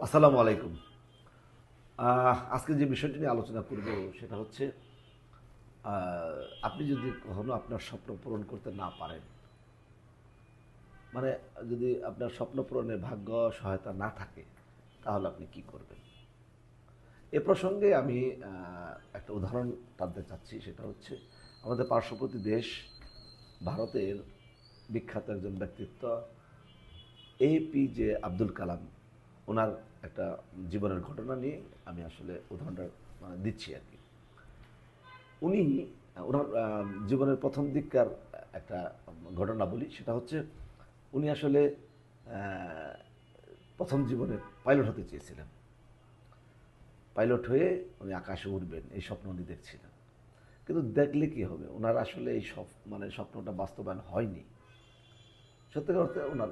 আসসালামু আলাইকুম। আজকে যে বিষয়টি নিয়ে আলোচনা করব সেটা হচ্ছে আপনি যদি কখনো আপনার স্বপ্ন পূরণ করতে না পারেন, মানে যদি আপনার স্বপ্ন পূরণে ভাগ্য সহায়তা না থাকে, তাহলে আপনি কি করবেন? এ প্রসঙ্গে আমি একটা উদাহরণ টানতে চাচ্ছি। সেটা হচ্ছে আমাদের পার্শ্ববর্তী দেশ ভারতের বিখ্যাত একজন ব্যক্তিত্ব APJ আব্দুল কালাম। ওনার একটা জীবনের ঘটনা নিয়ে আমি আসলে উদাহরণটা দিচ্ছি আর কি। উনি ওনার জীবনের প্রথম দিককার একটা ঘটনা বলি। সেটা হচ্ছে উনি আসলে আহ, প্রথম জীবনে পাইলট হতে চেয়েছিলেন। পাইলট হয়ে উনি আকাশে উঠবেন এই স্বপ্ন উনি দেখছিলেন। কিন্তু দেখলে কি হবে, ওনার আসলে এই স্বপ্নটা বাস্তবায়ন হয়নি। সত্যিকার অর্থে ওনার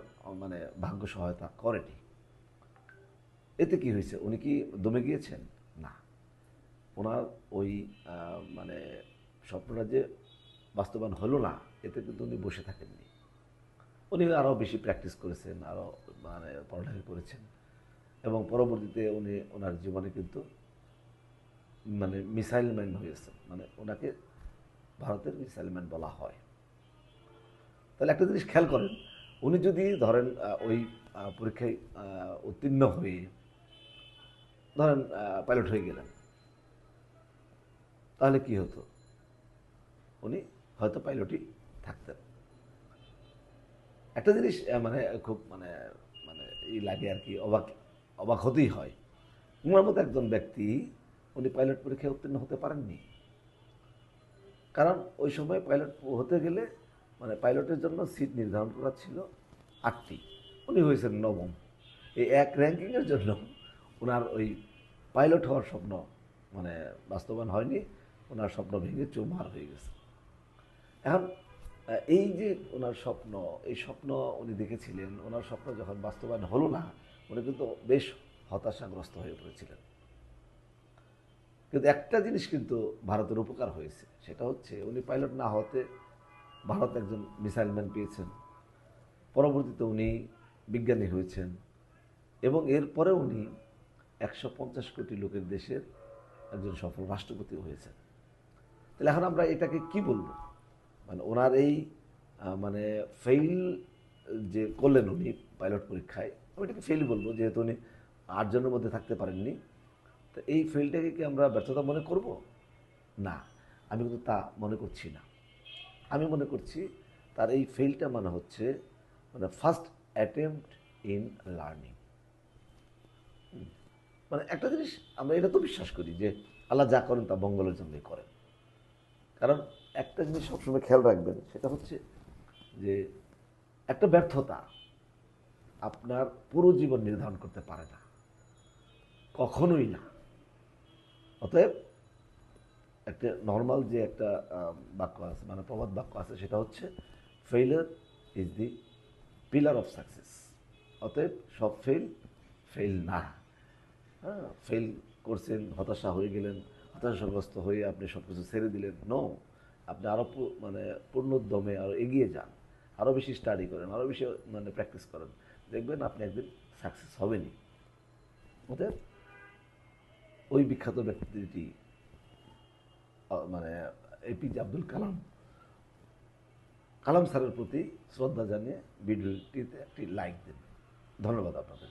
ভাগ্য সহায়তা করেনি। এতে কি হয়েছে, উনি কি দমে গিয়েছেন? না। ওনার ওই মানে স্বপ্নটা যে বাস্তবায়ন হলো না, এতে কিন্তু উনি বসে থাকেননি। উনি আরও বেশি প্র্যাকটিস করেছেন, আরও পড়ালেখা করেছেন, এবং পরবর্তীতে উনি ওনার জীবনে কিন্তু মিসাইল ম্যান হয়েছেন। ওনাকে ভারতের মিসাইল ম্যান বলা হয়। তাহলে একটা জিনিস খেয়াল করেন, উনি যদি ধরেন ওই পরীক্ষায় উত্তীর্ণ হয়ে ধরেন পাইলট হয়ে গেলেন, তাহলে কি হতো? উনি হয়তো পাইলটই থাকতেন। একটা জিনিস খুব মানে ই লাগে আর কি, অবাক অবাক হতেই হয়। উনার মতো একজন ব্যক্তি, উনি পাইলট পরীক্ষায় উত্তীর্ণ হতে পারেননি। কারণ ওই সময় পাইলট হতে গেলে পাইলটের জন্য সিট নির্ধারণ করা ছিল 8টি। উনি হয়েছেন নবম। এই এক র্যাঙ্কিংয়ের জন্য ওনার ওই পাইলট হওয়ার স্বপ্ন বাস্তবায়ন হয়নি। ওনার স্বপ্ন ভেঙে চৌমার হয়ে গেছে। এখন এই যে ওনার স্বপ্ন, এই স্বপ্ন উনি দেখেছিলেন, ওনার স্বপ্ন যখন বাস্তবায়ন হলো না, উনি কিন্তু বেশ হতাশাগ্রস্ত হয়ে পড়েছিলেন। কিন্তু একটা জিনিস কিন্তু ভারতের উপকার হয়েছে, সেটা হচ্ছে উনি পাইলট না হতে ভারত একজন মিসাইল ম্যান পেয়েছেন। পরবর্তীতে উনি বিজ্ঞানী হয়েছেন, এবং এরপরে উনি 150 কোটি লোকের দেশের একজন সফল রাষ্ট্রপতি হয়েছেন। তাহলে এখন আমরা এটাকে কি বলবো? ওনার এই মানে ফেইল যে করলেন উনি পাইলট পরীক্ষায়, আমি এটাকে ফেইল বলবো, যেহেতু উনি 8 জনের মধ্যে থাকতে পারেননি। তো এই ফেইলটাকে কি আমরা ব্যর্থতা মনে করব? না, আমি কিন্তু তা মনে করছি না। আমি মনে করছি তার এই ফেইলটা হচ্ছে ফার্স্ট অ্যাটেম্পট ইন লার্নিং। একটা জিনিস আমরা এটা তো বিশ্বাস করি যে আল্লাহ যা করেন তা মঙ্গলের জন্যই করেন। কারণ একটা জিনিস সবসময় খেয়াল রাখবেন, সেটা হচ্ছে যে একটা ব্যর্থতা আপনার পুরো জীবন নির্ধারণ করতে পারে না, কখনোই না। অতএব একটা নর্মাল যে একটা বাক্য আছে, প্রবাদ বাক্য আছে, সেটা হচ্ছে failure is the pillar of success. অতএব সব ফেল ফেল না। হ্যাঁ, ফেল করছেন, হতাশা হয়ে গেলেন, হতাশাগ্রস্ত হয়ে আপনি সব কিছু ছেড়ে দিলেন, নো। আপনি আরও পূর্ণোদ্যমে আরও এগিয়ে যান, আরও বেশি স্টাডি করেন, আরও বেশি প্র্যাকটিস করেন, দেখবেন আপনি একদিন সাকসেস হবেনই। অতএব ওই বিখ্যাত ব্যক্তিটি মানে APJ আব্দুল কালাম, কালাম স্যারের প্রতি শ্রদ্ধা জানিয়ে ভিডিওটিতে একটি লাইক দিন। ধন্যবাদ আপনাদের।